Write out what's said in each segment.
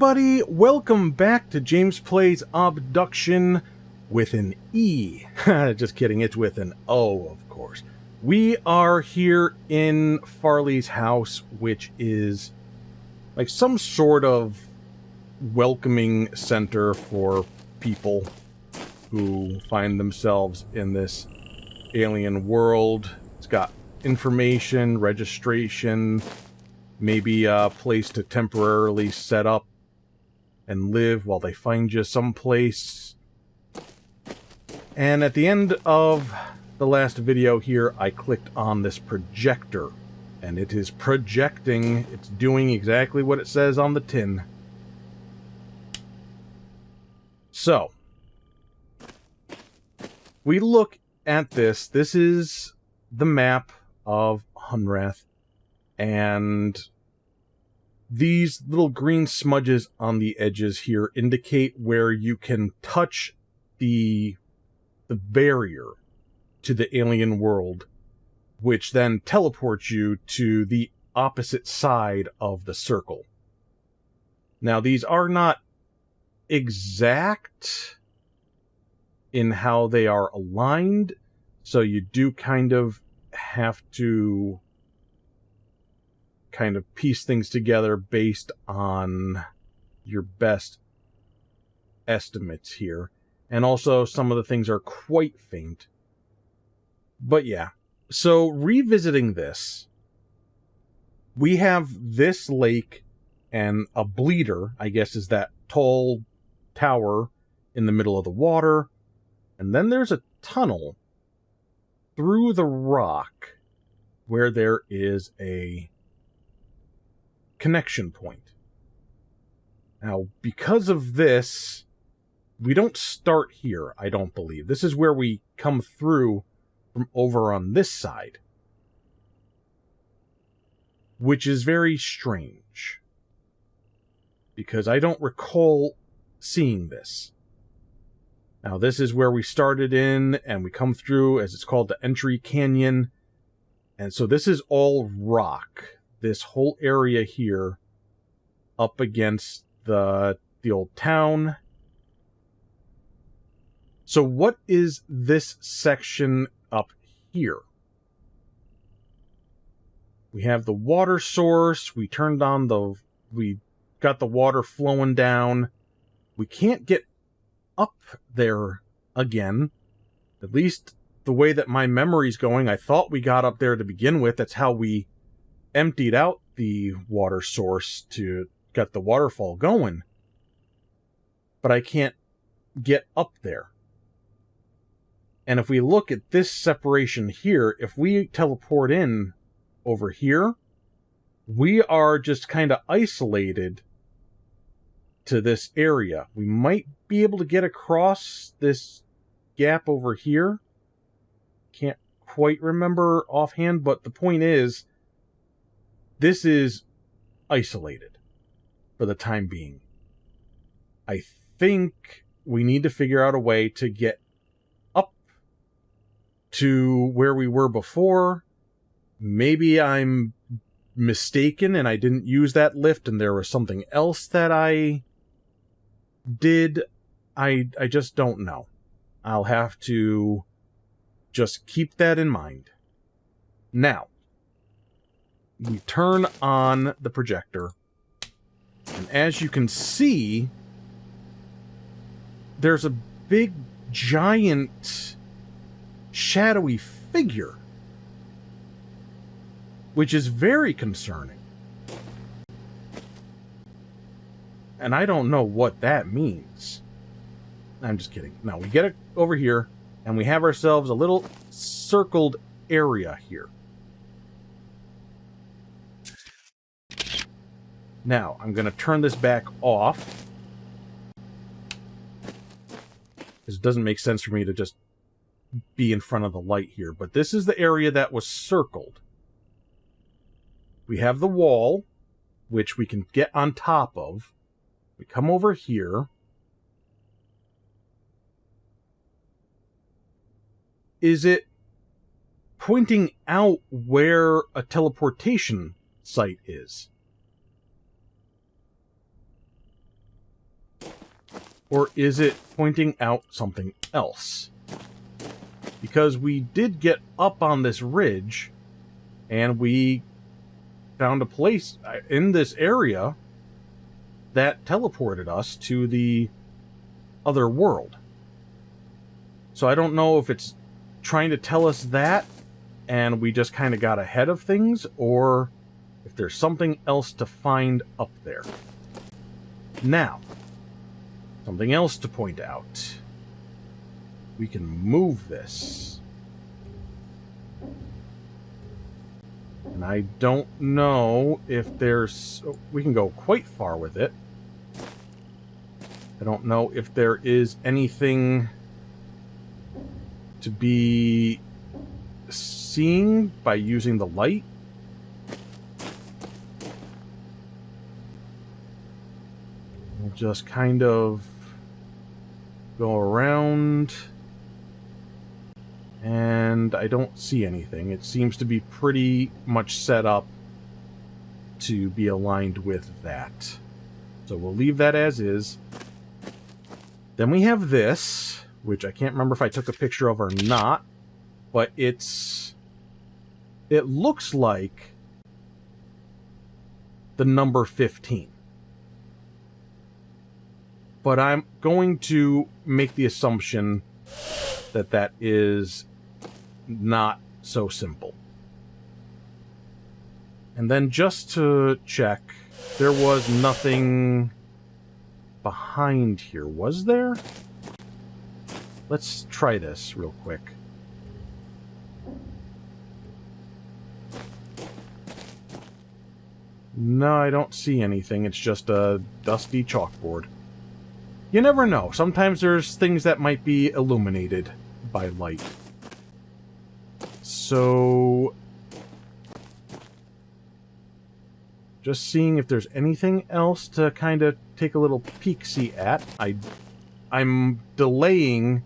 everybody, welcome back to James Plays Obduction with an E. Just kidding, it's with an O, of course. We are here in Farley's house, which is like some sort of welcoming center for people who find themselves in this alien world. It's got information, registration, maybe a place to temporarily set up and live while they find you someplace. And at the end of the last video here, I clicked on this projector, and it is projecting. It's doing exactly what it says on the tin. So, we look at this. This is the map of Hunrath. And these little green smudges on the edges here indicate where you can touch the barrier to the alien world, which then teleports you to the opposite side of the circle. Now, these are not exact in how they are aligned, so you do kind of have to kind of piece things together based on your best estimates here. And also, some of the things are quite faint. But yeah, so revisiting this, we have this lake and a bleeder, I guess is that tall tower in the middle of the water. And then there's a tunnel through the rock where there is a connection point. Now, because of this, we don't start here, I don't believe. This is where we come through from over on this side, which is very strange, because I don't recall seeing this. Now, this is where we started in, and we come through, as it's called, the entry canyon. And so this is all rock. This whole area here up against the old town. So what is this section up here? We have the water source. We turned on we got the water flowing down. We can't get up there again. At least the way that my memory's going, I thought we got up there to begin with. That's how we emptied out the water source to get the waterfall going. But I can't get up there. And if we look at this separation here, if we teleport in over here, we are just kind of isolated to this area. We might be able to get across this gap over here. Can't quite remember offhand, but the point is, this is isolated for the time being. I think we need to figure out a way to get up to where we were before. Maybe I'm mistaken and I didn't use that lift and there was something else that I did. I just don't know. I'll have to just keep that in mind. Now, we turn on the projector, and as you can see, there's a big, giant, shadowy figure, which is very concerning. And I don't know what that means. I'm just kidding. No, we get it over here, and we have ourselves a little circled area here. Now, I'm going to turn this back off, because it doesn't make sense for me to just be in front of the light here. But this is the area that was circled. We have the wall, which we can get on top of. We come over here. Is it pointing out where a teleportation site is? Or is it pointing out something else? Because we did get up on this ridge, and we found a place in this area that teleported us to the other world. So I don't know if it's trying to tell us that, and we just kind of got ahead of things, or if there's something else to find up there. Now, something else to point out. We can move this. And I don't know if there's... we can go quite far with it. I don't know if there is anything to be seeing by using the light. We'll just kind of go around, and I don't see anything. It seems to be pretty much set up to be aligned with that. So we'll leave that as is. Then we have this, which I can't remember if I took a picture of or not, but it looks like the number 15. But I'm going to make the assumption that that is not so simple. And then just to check, there was nothing behind here, was there? Let's try this real quick. No, I don't see anything. It's just a dusty chalkboard. You never know. Sometimes there's things that might be illuminated by light. So, just seeing if there's anything else to kind of take a little peek-see at. I'm delaying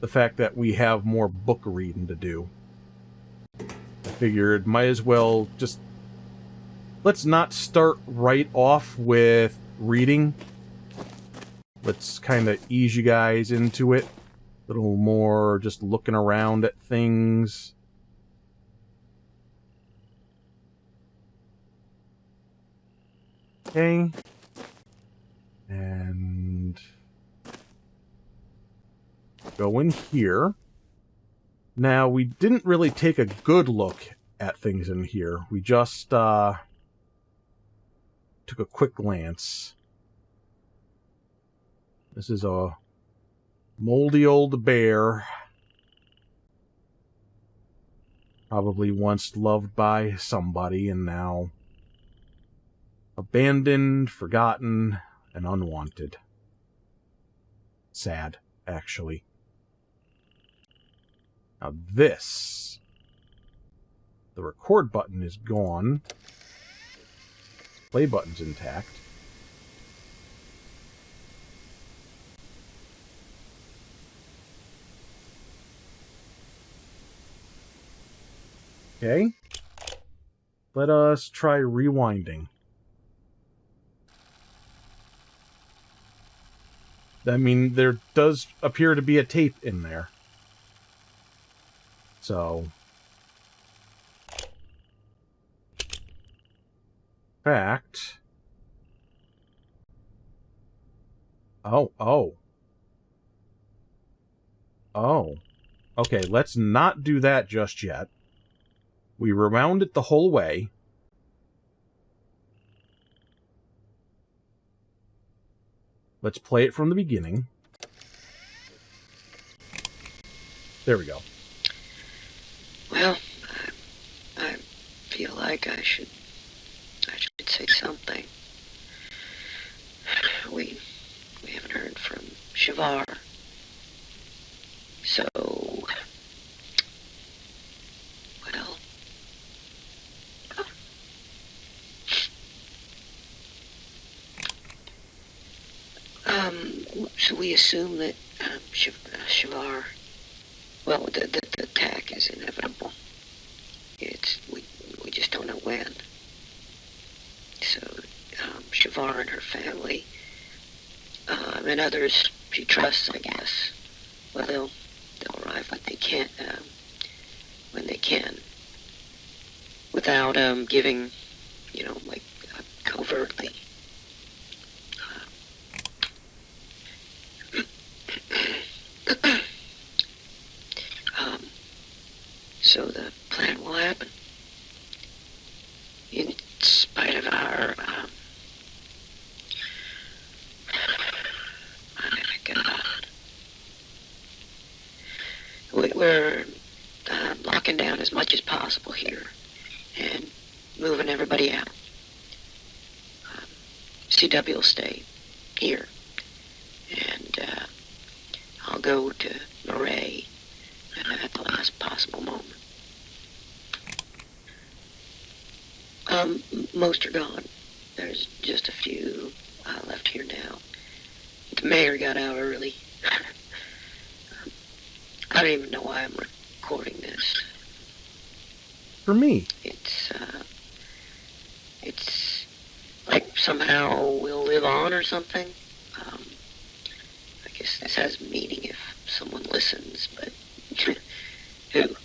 the fact that we have more book reading to do. I figured might as well just... let's not start right off with reading. Let's kind of ease you guys into it. A little more just looking around at things. Okay. And go in here. Now, we didn't really take a good look at things in here. We just took a quick glance. This is a moldy old bear. Probably once loved by somebody and now abandoned, forgotten, and unwanted. Sad, actually. Now this, the record button is gone. Play button's intact. Okay. Let us try rewinding. I mean, there does appear to be a tape in there. So, fact. Oh. Okay, let's not do that just yet. We rewound it the whole way. Let's play it from the beginning. There we go. Well, I feel like I should say something. We haven't heard from Shavar. So, well, so we assume that Shavar, well, the attack is inevitable. We just don't know when. So, Shavar and her family And others she trusts, I guess. Well, they'll arrive when they can, without giving, like covertly. Um, so the plan will happen, in spite of our. My God, we're locking down as much as possible here and moving everybody out. CW will stay here, and I'll go to Murray at the last possible moment. Most are gone. There's just a few left here now. The mayor got out early. I don't even know why I'm recording this. For me. It's like somehow we'll live on or something. I guess this has meaning if someone listens, but who?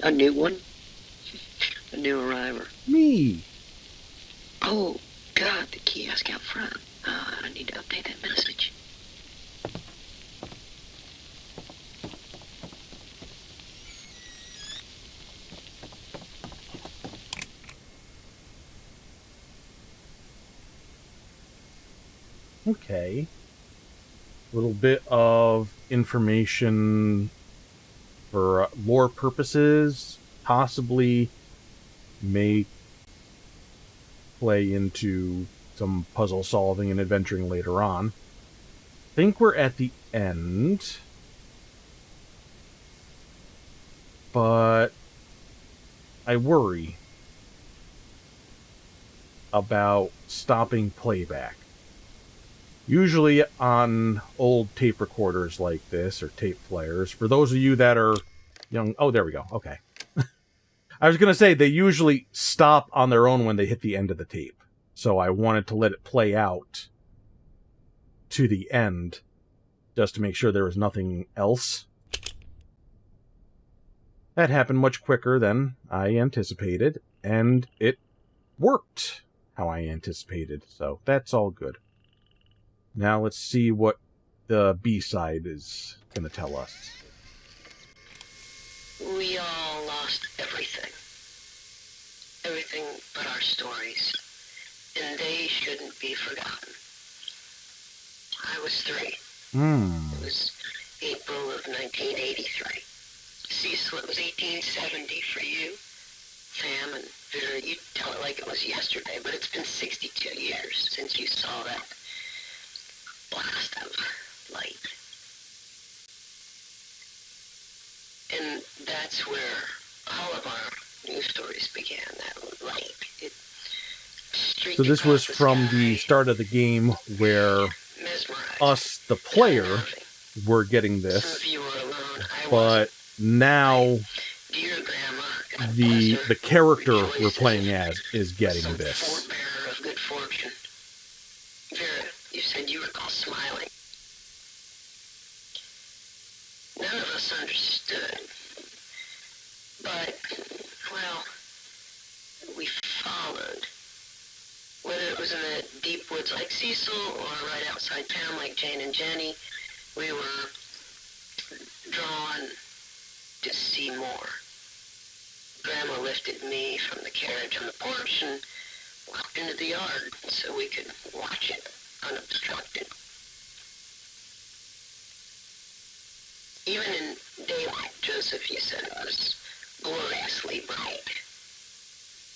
A new one? A new arriver? Me. Oh, God, the kiosk out front. I need to update that message. Okay. Little bit of information for lore purposes, possibly may play into some puzzle solving and adventuring later on. I think we're at the end, but I worry about stopping playback. Usually on old tape recorders like this, or tape players, for those of you that are young... Oh, there we go. Okay. I was going to say, they usually stop on their own when they hit the end of the tape. So I wanted to let it play out to the end, just to make sure there was nothing else. That happened much quicker than I anticipated, and it worked how I anticipated, so that's all good. Now let's see what the B-side is going to tell us. We all lost everything. Everything but our stories. And they shouldn't be forgotten. I was 3. It was April of 1983. Cecil, it was 1870 for you. Sam and Vera, you tell it like it was yesterday, but it's been 62 years since you saw that blast of light. And that's where all of our news stories began, that light. It streaked So this was across from sky, the start of the game where mesmerizing, us, the player, unnerving. were getting Some this, of you were alone. I but now Dear Grandma, God the bless her, character we're rejoiced playing as as is getting some this. forebearer of good fortune. Vera, you said you recall smiling. None of us understood. But, well, we followed. Whether it was in the deep woods like Cecil or right outside town like Jane and Jenny, we were drawn to see more. Grandma lifted me from the carriage on the porch and walked into the yard so we could watch it unobstructed. Even in daylight, Joseph, you said it was gloriously bright.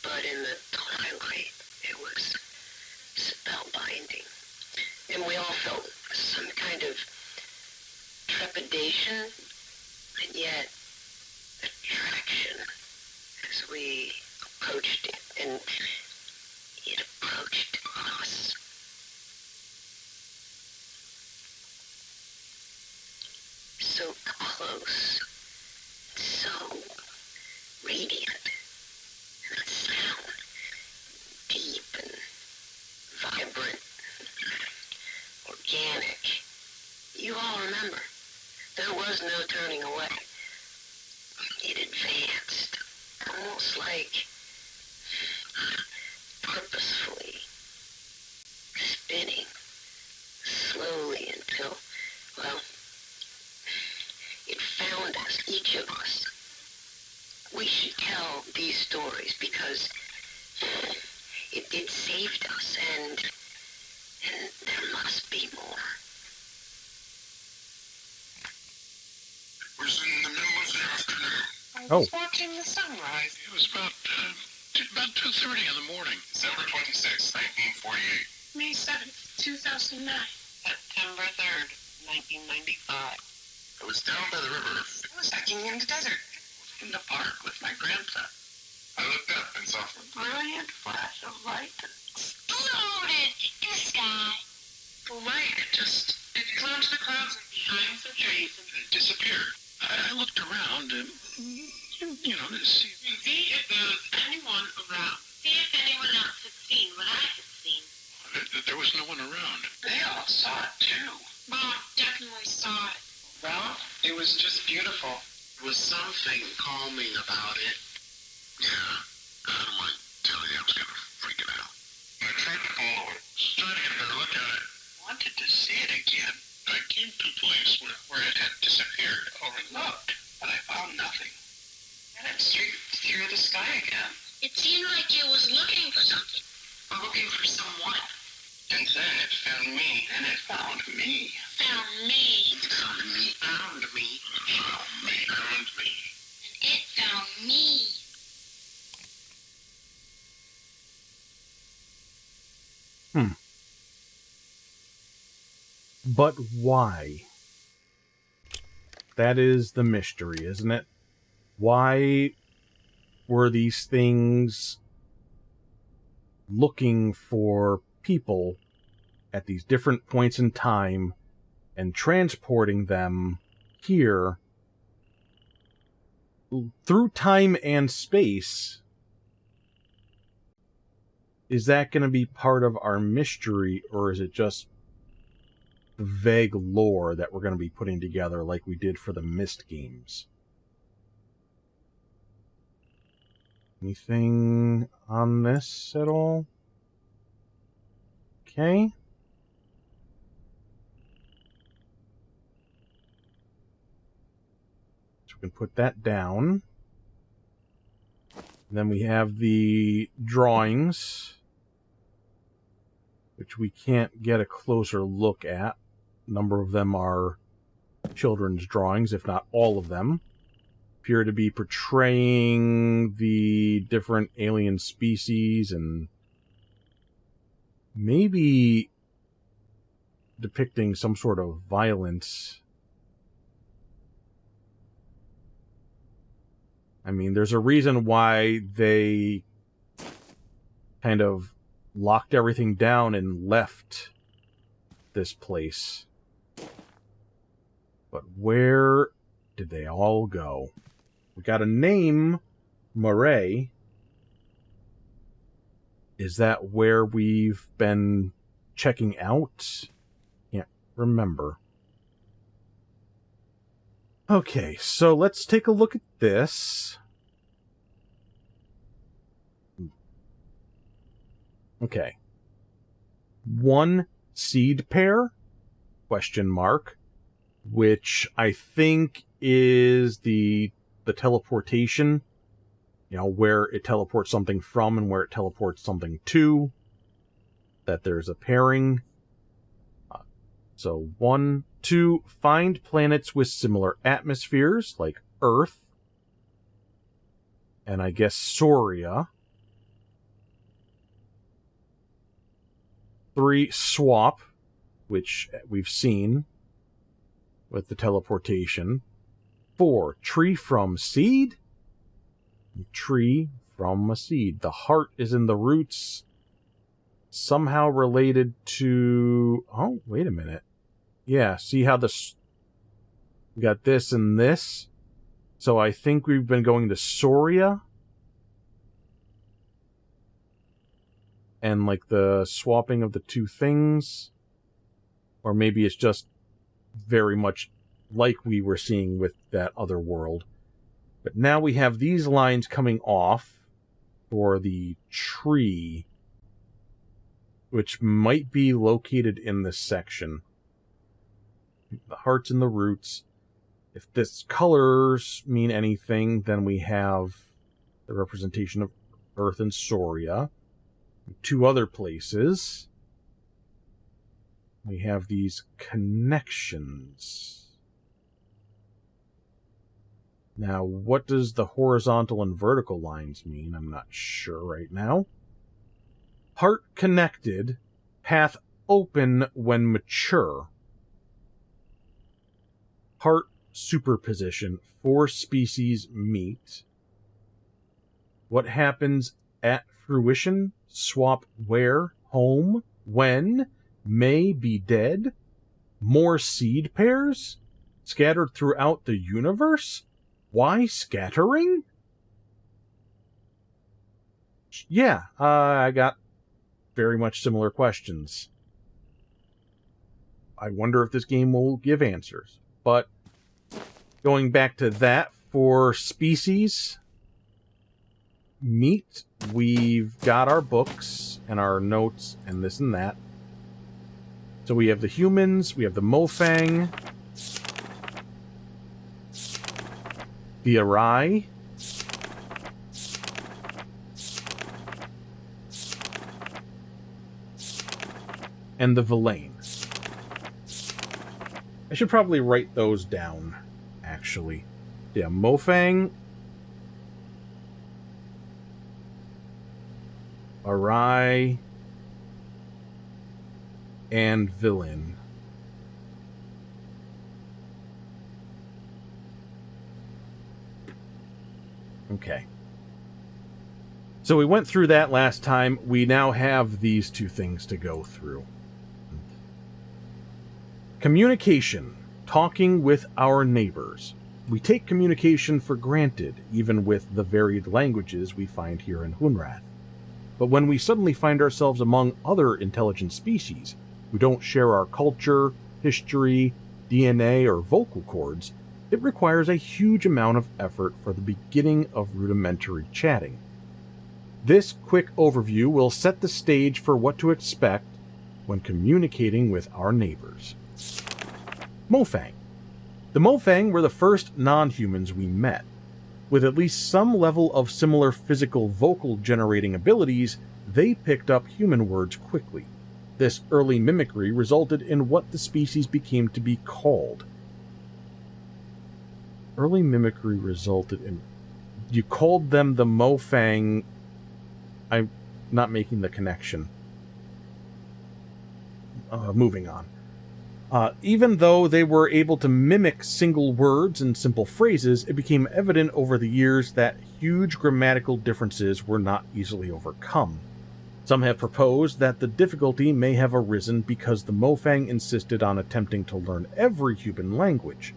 But in the twilight, it was spellbinding. And we all felt some kind of trepidation, and yet attraction as we approached it, and it approached us. So close, so radiant, and that sound, deep and vibrant, organic. almost like purposefully spinning slowly until, well, it found us, each of us. We should tell these stories because it saved us, and there must be more. It was in the middle of the afternoon. I was watching the sunrise. It was about 2:30 in the morning. December 26, 1948. May 7th, 2009. September 3rd, 1995. I was down by the river. I was hiking in the desert. In the park with my grandson. I looked up and saw a Brilliant flash of light. Exploded in the sky. The light, it flew into the clouds and behind some trees and it disappeared. I looked around and, to see. see if there was anyone around. See if anyone else had seen what I had seen. There was no one around. They all saw it too. Bob definitely saw it. Well, it was just beautiful. There was something calming about it. Yeah, I don't mind telling you, I was kind of freaking out. I tried to follow it, tried to get a better look at it. Wanted to see it again. I came to a place where it had disappeared. Overlooked, but I found nothing. And it streaked through the sky again. It seemed like it was looking for something. Looking for someone. And then it found me. And it found me. Found me. Found me. Found me. Found me. And it found me. But why? That is the mystery, isn't it? Why were these things looking for people at these different points in time and transporting them here through time and space? Is that going to be part of our mystery, or is it just the vague lore that we're going to be putting together like we did for the Myst games? Anything on this at all? Okay. So we can put that down. Then we have the drawings, which we can't get a closer look at. A number of them are children's drawings, if not all of them. Appear to be portraying the different alien species and maybe depicting some sort of violence. I mean, there's a reason why they kind of locked everything down and left this place. But where did they all go? We got a name, Murray. Is that where we've been checking out? Can't remember. Okay, so let's take a look at this. Okay. 1 seed pair? Question mark. Which I think is the teleportation. You know, where it teleports something from and where it teleports something to. That there's a pairing. So 1, 2, find planets with similar atmospheres, like Earth. And I guess Soria. 3, swap, which we've seen with the teleportation. 4, tree from seed. Tree from a seed. The heart is in the roots. Somehow related to... Oh, wait a minute. Yeah, see how we got this and this? So I think we've been going to Soria. And like the swapping of the two things. Or maybe it's just very much like we were seeing with that other world. But now we have these lines coming off for the tree, which might be located in this section. The hearts and the roots. If this colors mean anything, then we have the representation of Earth and Soria. Two other places. We have these connections. Now, what does the horizontal and vertical lines mean? I'm not sure right now. Heart connected, path open when mature. Heart superposition, 4 species meet. What happens at fruition? Swap where? Home? When? May be dead? More seed pairs? Scattered throughout the universe? Why scattering? Yeah, I got very much similar questions. I wonder if this game will give answers. But going back to that, for species meet, we've got our books and our notes and this and that. So we have the humans, we have the Mofang, the Arai, and the Villain. I should probably write those down, actually. Yeah, Mofang, Arai, and Villain. Okay. So we went through that last time. We now have these two things to go through. Communication. Talking with our neighbors. We take communication for granted, even with the varied languages we find here in Hunrath. But when we suddenly find ourselves among other intelligent species, who don't share our culture, history, DNA, or vocal cords, it requires a huge amount of effort for the beginning of rudimentary chatting. This quick overview will set the stage for what to expect when communicating with our neighbors. Mofang. The Mofang were the first non-humans we met. With at least some level of similar physical vocal generating abilities, they picked up human words quickly. This early mimicry resulted in what the species became to be called. Early mimicry resulted in... You called them the Mofang... I'm not making the connection. Moving on. Even though they were able to mimic single words and simple phrases, it became evident over the years that huge grammatical differences were not easily overcome. Some have proposed that the difficulty may have arisen because the Mofang insisted on attempting to learn every human language,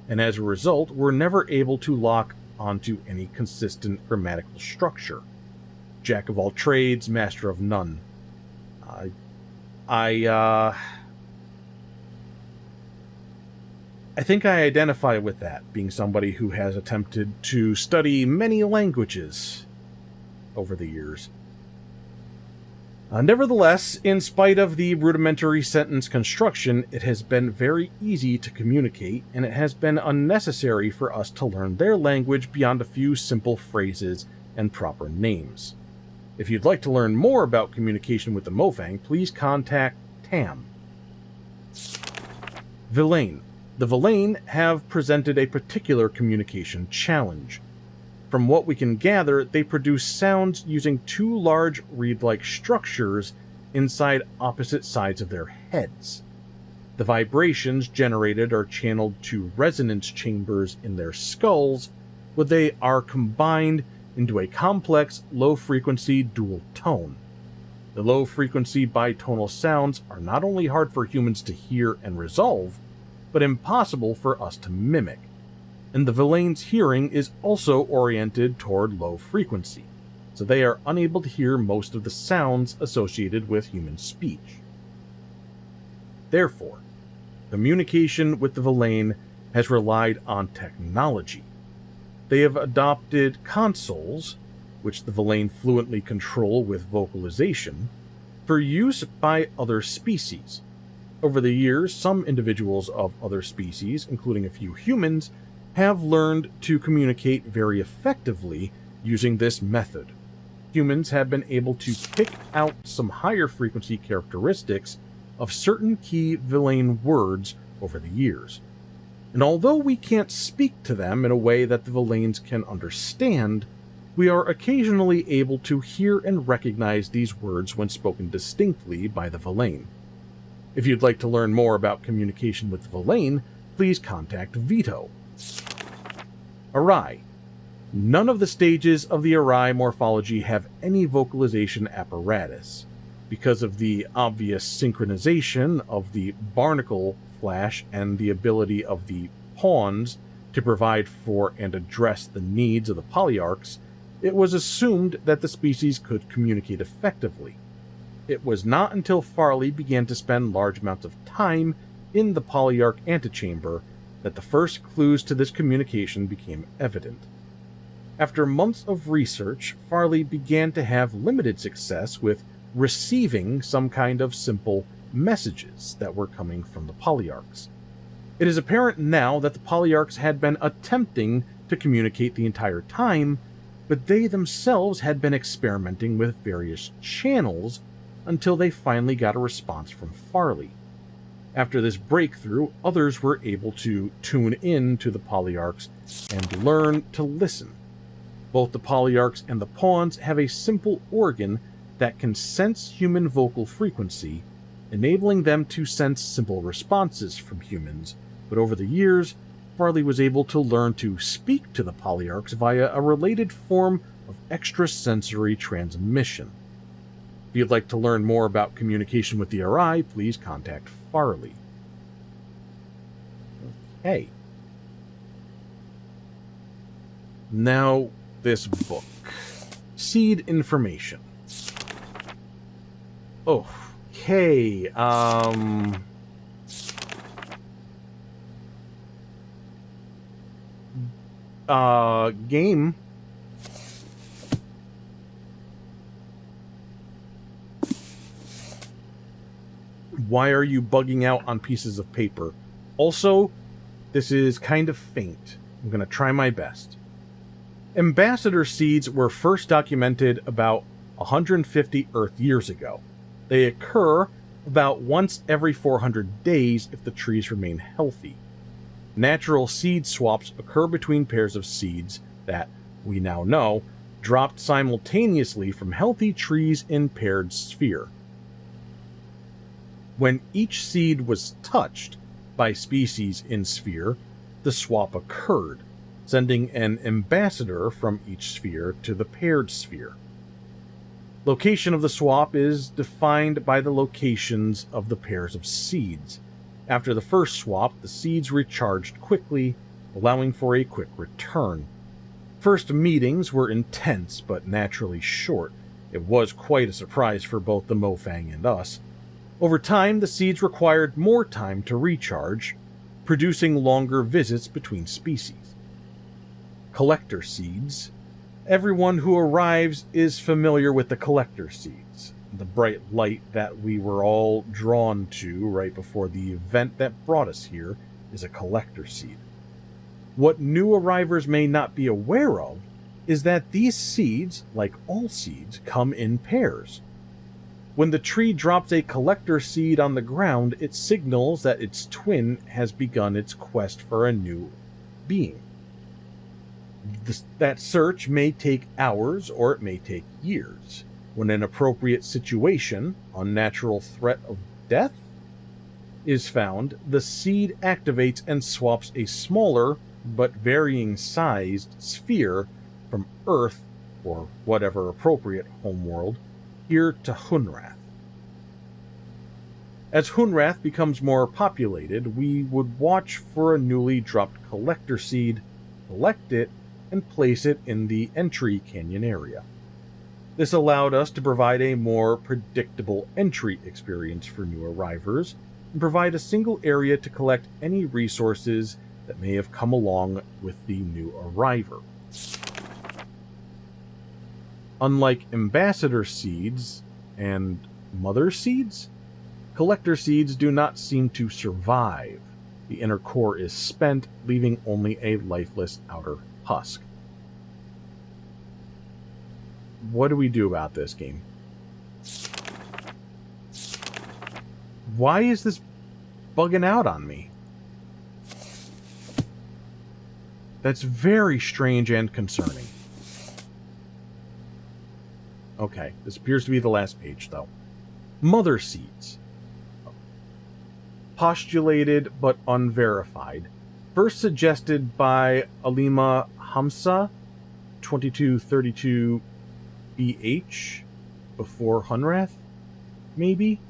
and as a result were never able to lock onto any consistent grammatical structure. Jack of all trades, master of none. I think I identify with that, being somebody who has attempted to study many languages over the years. Nevertheless, in spite of the rudimentary sentence construction, it has been very easy to communicate, and it has been unnecessary for us to learn their language beyond a few simple phrases and proper names. If you'd like to learn more about communication with the Mofang, please contact Tam. Villain. The Villain have presented a particular communication challenge. From what we can gather, they produce sounds using two large reed-like structures inside opposite sides of their heads. The vibrations generated are channeled to resonance chambers in their skulls, where they are combined into a complex low-frequency dual tone. The low-frequency bitonal sounds are not only hard for humans to hear and resolve, but impossible for us to mimic. And the Villain's hearing is also oriented toward low frequency, so they are unable to hear most of the sounds associated with human speech. Therefore, communication with the Villain has relied on technology. They have adopted consoles, which the Villain fluently control with vocalization, for use by other species. Over the years, some individuals of other species, including a few humans, have learned to communicate very effectively using this method. Humans have been able to pick out some higher frequency characteristics of certain key Villain words over the years. And although we can't speak to them in a way that the Villains can understand, we are occasionally able to hear and recognize these words when spoken distinctly by the Villain. If you'd like to learn more about communication with the Villain, please contact Vito. Arai. None of the stages of the Arai morphology have any vocalization apparatus. Because of the obvious synchronization of the barnacle flash and the ability of the pawns to provide for and address the needs of the polyarchs, it was assumed that the species could communicate effectively. It was not until Farley began to spend large amounts of time in the polyarch antechamber that the first clues to this communication became evident. After months of research, Farley began to have limited success with receiving some kind of simple messages that were coming from the polyarchs. It is apparent now that the polyarchs had been attempting to communicate the entire time, but they themselves had been experimenting with various channels until they finally got a response from Farley. After this breakthrough, others were able to tune in to the polyarchs and learn to listen. Both the polyarchs and the pawns have a simple organ that can sense human vocal frequency, enabling them to sense simple responses from humans, but over the years, Farley was able to learn to speak to the polyarchs via a related form of extrasensory transmission. If you'd like to learn more about communication with the Arai, please contact Farley. Okay. Now, this book. Seed information. Okay, game. Why are you bugging out on pieces of paper? Also, this is kind of faint. I'm going to try my best. Ambassador seeds were first documented about 150 Earth years ago. They occur about once every 400 days if the trees remain healthy. Natural seed swaps occur between pairs of seeds that, we now know, dropped simultaneously from healthy trees in paired sphere. When each seed was touched by species in sphere, the swap occurred, sending an ambassador from each sphere to the paired sphere. Location of the swap is defined by the locations of the pairs of seeds. After the first swap, the seeds recharged quickly, allowing for a quick return. First meetings were intense, but naturally short. It was quite a surprise for both the Mofang and us. Over time, the seeds required more time to recharge, producing longer visits between species. Collector seeds. Everyone who arrives is familiar with the collector seeds, the bright light that we were all drawn to right before the event that brought us here is a collector seed. What new arrivers may not be aware of is that these seeds, like all seeds, come in pairs. When the tree drops a collector seed on the ground, it signals that its twin has begun its quest for a new being. That search may take hours or it may take years. When an appropriate situation, unnatural threat of death, is found, the seed activates and swaps a smaller but varying sized sphere from Earth, or whatever appropriate homeworld, here to Hunrath. As Hunrath becomes more populated, we would watch for a newly dropped collector seed, collect it, and place it in the entry canyon area. This allowed us to provide a more predictable entry experience for new arrivers, and provide a single area to collect any resources that may have come along with the new arriver. Unlike ambassador seeds and mother seeds, collector seeds do not seem to survive. The inner core is spent, leaving only a lifeless outer husk. What do we do about this game? Why is this bugging out on me? That's very strange and concerning. Okay, this appears to be the last page, though. Mother seeds. Postulated but unverified. First suggested by Alima Hamsa, 2232 BH, before Hunrath, maybe?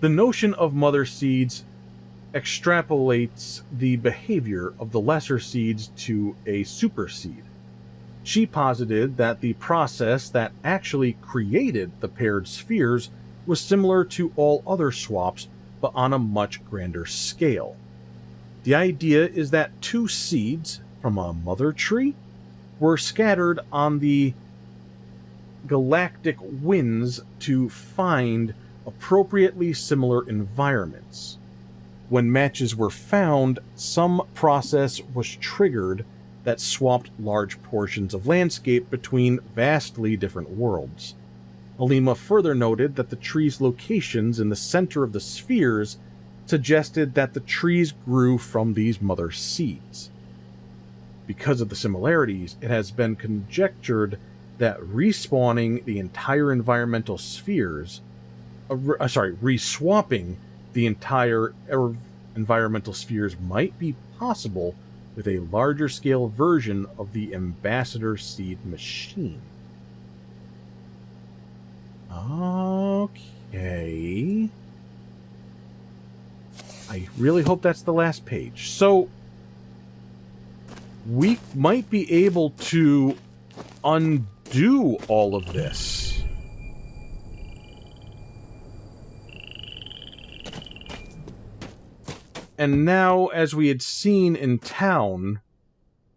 The notion of mother seeds extrapolates the behavior of the lesser seeds to a superseed. She posited that the process that actually created the paired spheres was similar to all other swaps, but on a much grander scale. The idea is that two seeds from a mother tree were scattered on the galactic winds to find appropriately similar environments. When matches were found, some process was triggered that swapped large portions of landscape between vastly different worlds. Alima further noted that the trees' locations in the center of the spheres suggested that the trees grew from these mother seeds. Because of the similarities, it has been conjectured that respawning the entire environmental spheres, reswapping the entire environmental spheres might be possible with a larger scale version of the ambassador seed machine. Okay. I really hope that's the last page. So, we might be able to undo all of this. And now, as we had seen in town,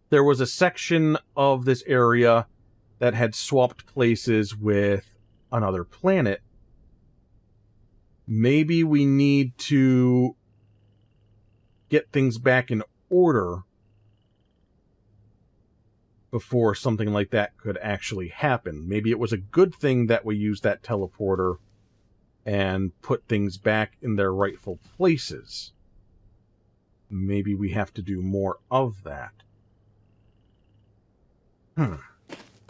there was a section of this area that had swapped places with another planet. Maybe we need to get things back in order before something like that could actually happen. Maybe it was a good thing that we used that teleporter and put things back in their rightful places. Maybe we have to do more of that.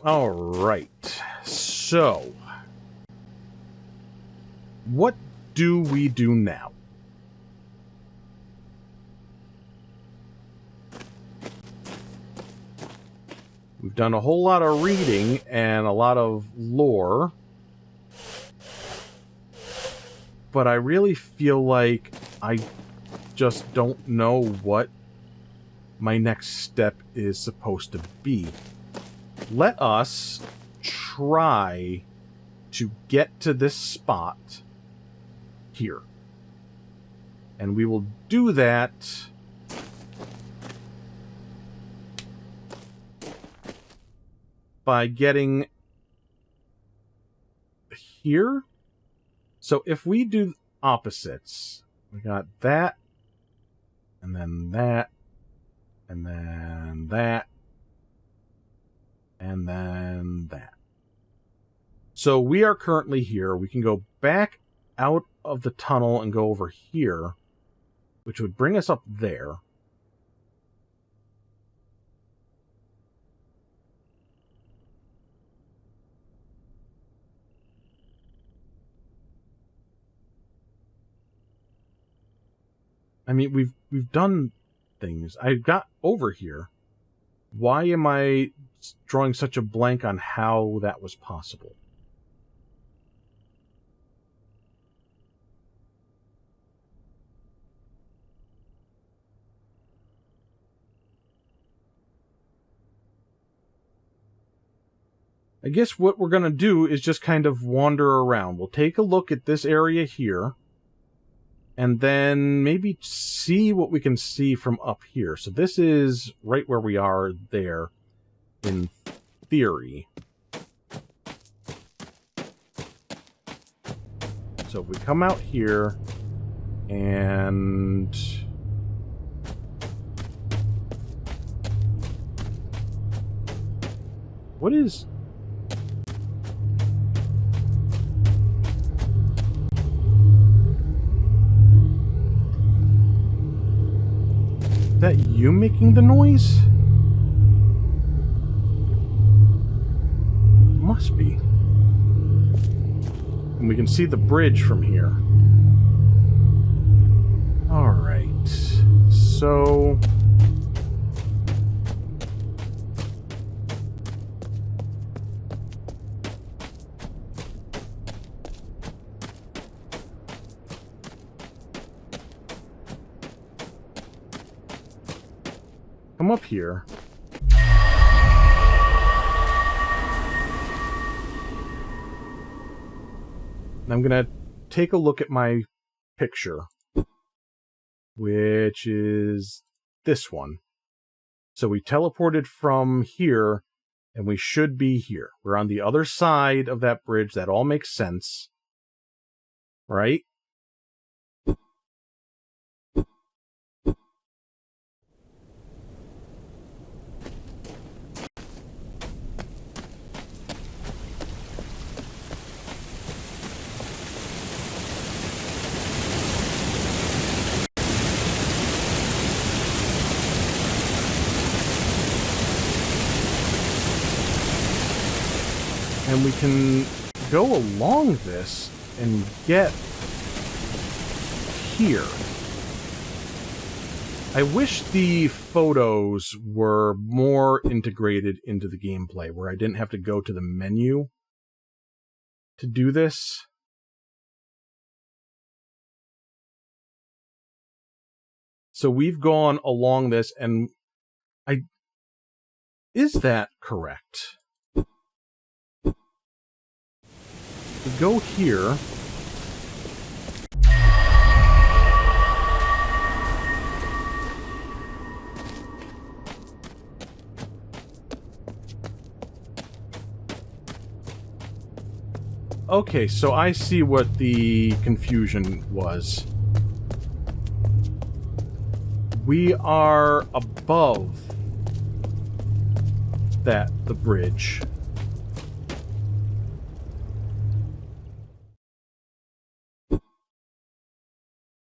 Alright. So, what do we do now? We've done a whole lot of reading and a lot of lore. But I really feel like I just don't know what my next step is supposed to be. Let us try to get to this spot here. And we will do that by getting here. So if we do opposites, we got that, and then that, and then that, and then that. So we are currently here. We can go back out of the tunnel and go over here, which would bring us up there. I mean, we've done things. I got over here. Why am I drawing such a blank on how that was possible? I guess what we're going to do is just kind of wander around. We'll take a look at this area here. and then maybe see what we can see from up here. So this is right where we are there, in theory. So if we come out here, and... what is... is that you making the noise? Must be. And we can see the bridge from here. Alright. So... come up here. And I'm going to take a look at my picture, which is this one. So we teleported from here, and we should be here. We're on the other side of that bridge. That all makes sense. Right? And we can go along this and get here. I wish the photos were more integrated into the gameplay, where I didn't have to go to the menu to do this. So we've gone along this, and is that correct? We go here. Okay, so I see what the confusion was. We are above the bridge.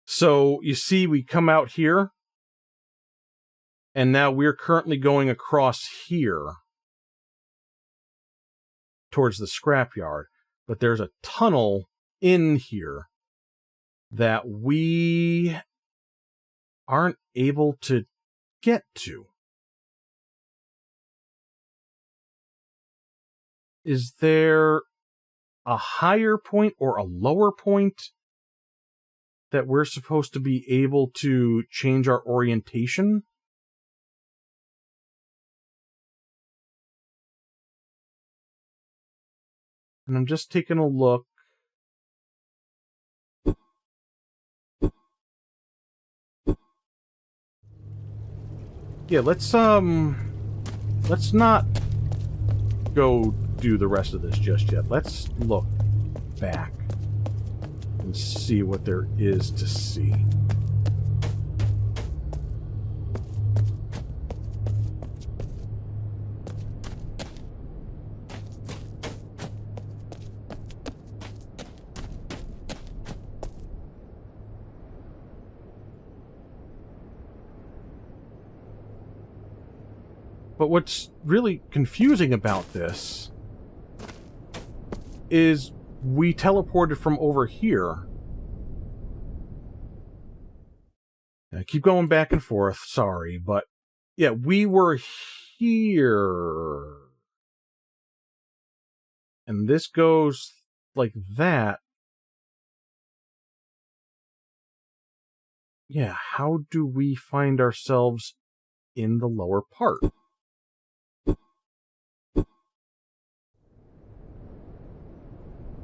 So, you see, we come out here, and now we're currently going across here towards the scrapyard. But there's a tunnel in here that we aren't able to get to. Is there a higher point or a lower point that we're supposed to be able to change our orientation? And I'm just taking a look. Yeah, let's not go do the rest of this just yet. Let's look back and see what there is to see. But what's really confusing about this is we teleported from over here. I keep going back and forth, sorry, but yeah, we were here. And this goes like that. Yeah, how do we find ourselves in the lower part?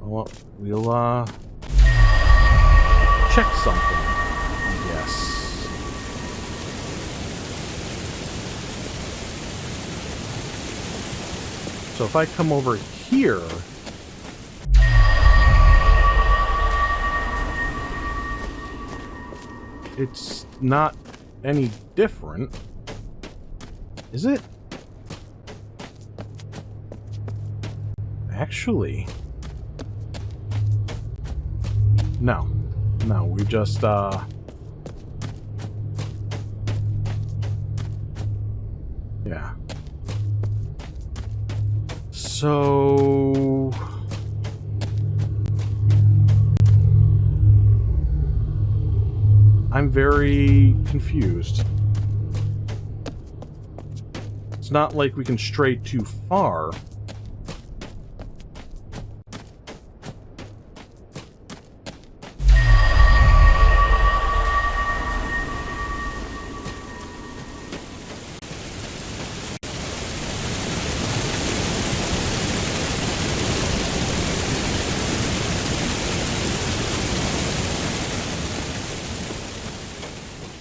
Well, we'll check something. So if I come over here... It's not any different. Is it? Actually... No. No, we just, yeah. So... I'm very confused. It's not like we can stray too far.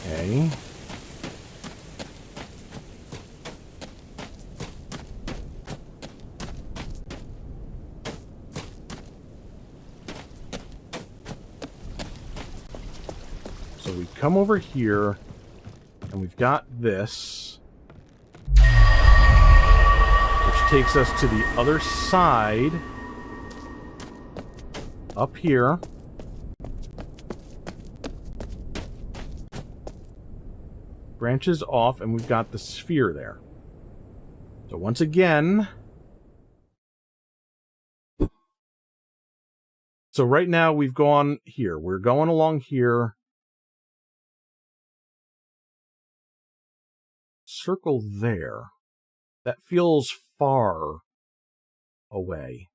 Okay. So we come over here, and we've got this, which takes us to the other side, up here. Branches off, and we've got the sphere there. So once again... So right now we've gone here. We're going along here. Circle there. That feels far away.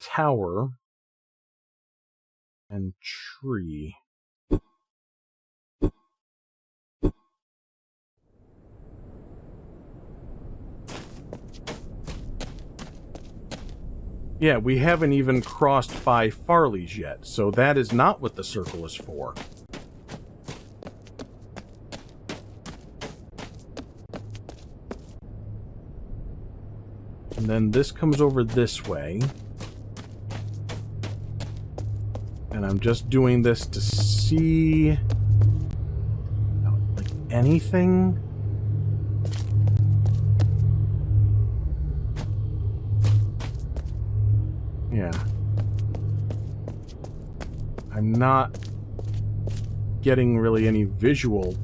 Tower and tree. Yeah, we haven't even crossed by Farley's yet, so that is not what the circle is for. And then this comes over this way. And I'm just doing this to see... like, anything? Yeah. I'm not getting really any visual.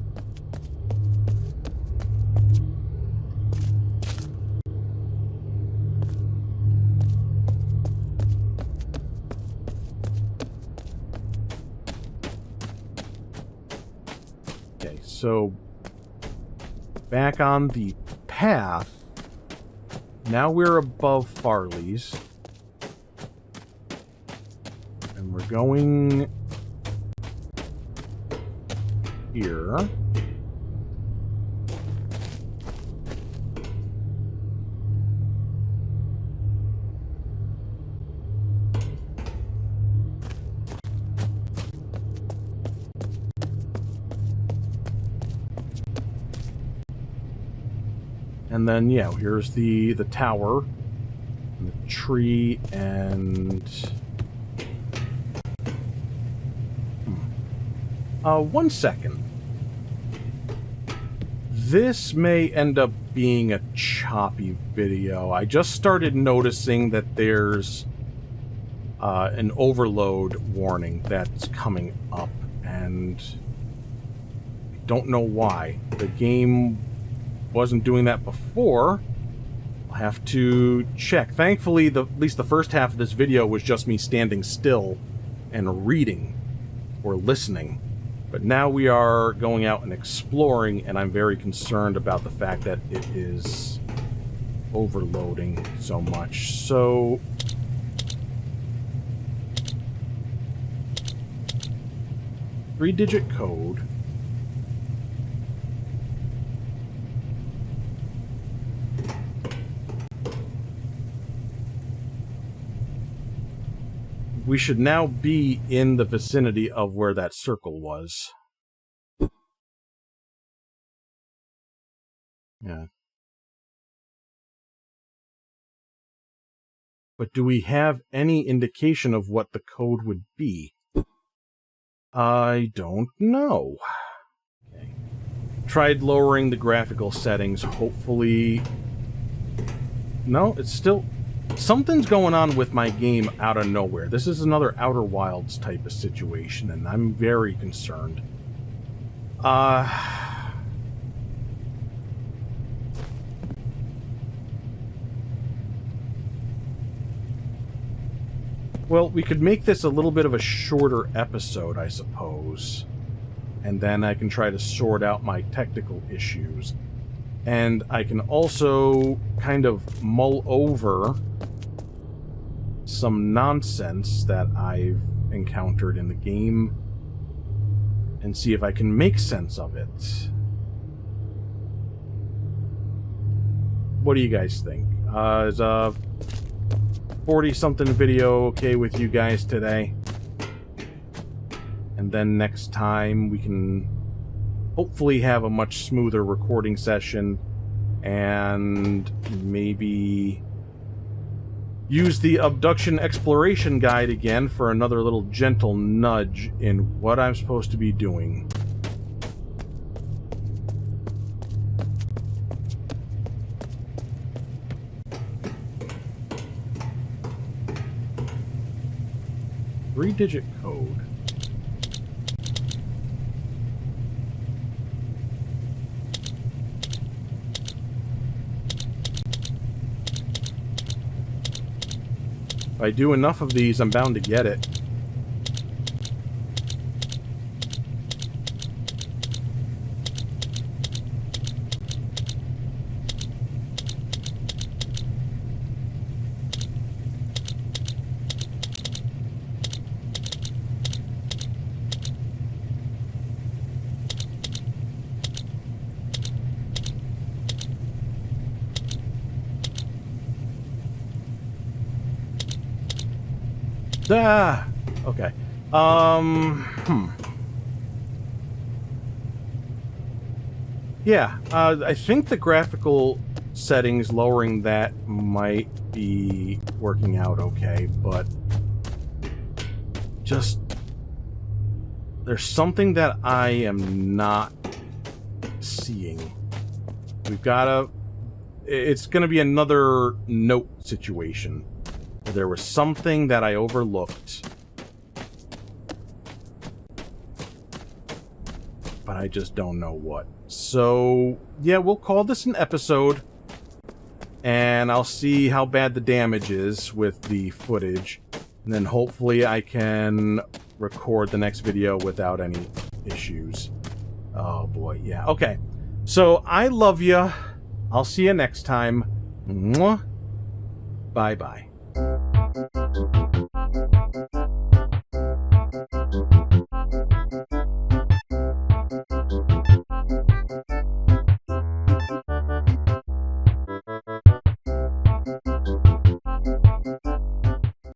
Okay, so back on the path. Now we're above Farley's. And we're going here. And then, yeah, here's the tower, and the tree, and... one second. This may end up being a choppy video. I just started noticing that there's an overload warning that's coming up, and I don't know why. The game wasn't doing that before. I'll have to check. Thankfully, at least the first half of this video was just me standing still and reading or listening. But now we are going out and exploring, and I'm very concerned about the fact that it is overloading so much. So... three-digit code. We should now be in the vicinity of where that circle was. Yeah. But do we have any indication of what the code would be? I don't know. Okay. Tried lowering the graphical settings. Hopefully... No, it's still... Something's going on with my game out of nowhere. This is another Outer Wilds type of situation, and I'm very concerned. Well, we could make this a little bit of a shorter episode, I suppose. And then I can try to sort out my technical issues. And I can also kind of mull over some nonsense that I've encountered in the game and see if I can make sense of it. What do you guys think? Is a 40-something video okay with you guys today? And then next time we can hopefully have a much smoother recording session and maybe use the Obduction Exploration Guide again for another little gentle nudge in what I'm supposed to be doing. Three-digit code. If I do enough of these, I'm bound to get it. Ah, okay. Yeah, I think the graphical settings, lowering that might be working out okay, but just there's something that I am not seeing. We've gotta... It's gonna be another note situation. There was something that I overlooked, but I just don't know what. So, yeah, we'll call this an episode, and I'll see how bad the damage is with the footage, and then hopefully I can record the next video without any issues. Oh boy, yeah. Okay, so I love ya. I'll see you next time. Mwah. Bye-bye.